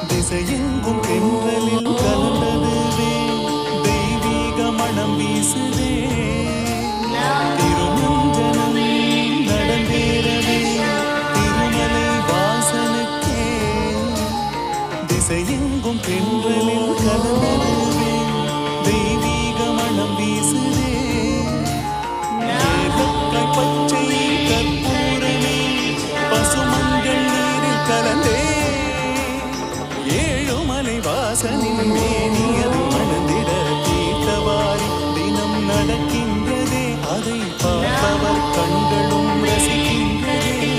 திசையெங்கும் தென்றலில் கலந்ததுவே தெய்வீக மனம் வீசுதே திருமஞ்சனம் நடந்தேறவே திருமலை வாசனுக்கே திசையெங்கும் தென்றலில் கலந்ததுவே தெய்வீக மனம் வீசுதே ஏலக்காய் பச்சை கற்பூரமே பசுமஞ்சள் நீரில் கலந்தே ஏழுமலை வாசனின் மேனியது மணந்திட தீர்த்தவாரி தினம் நடக்கின்றதே அதை பார்ப்பவர் கண்களும் ரசிக்கின்றதே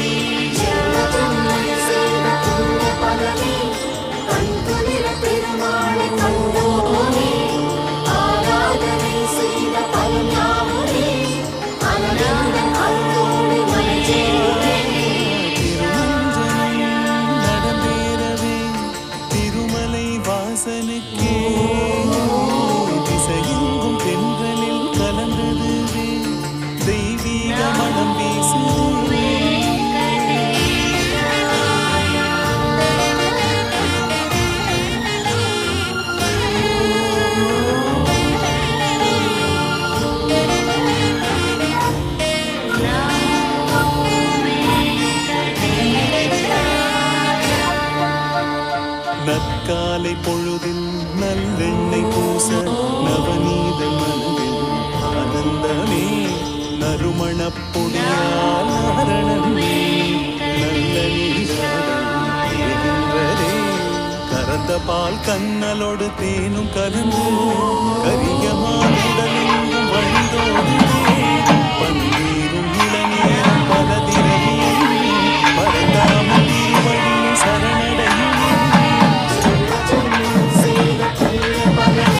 வாசனுக்கே திசையெங்கும் தென்றலில் கலந்ததுவே தெய்வீக மனம் வீசுதே நற்காலை பொழுதில் நல்லெண்ணெய் பூச நவநீத மனதில் ஆனந்தமே நறுமணப் பொடியால் நாரணமே நல்ல நீராடுகின்றதே கறந்த பால் கண்ணலோடு தேனும் கலந்து கரியமான் உடலெங்கும் வழிந்தோடுதே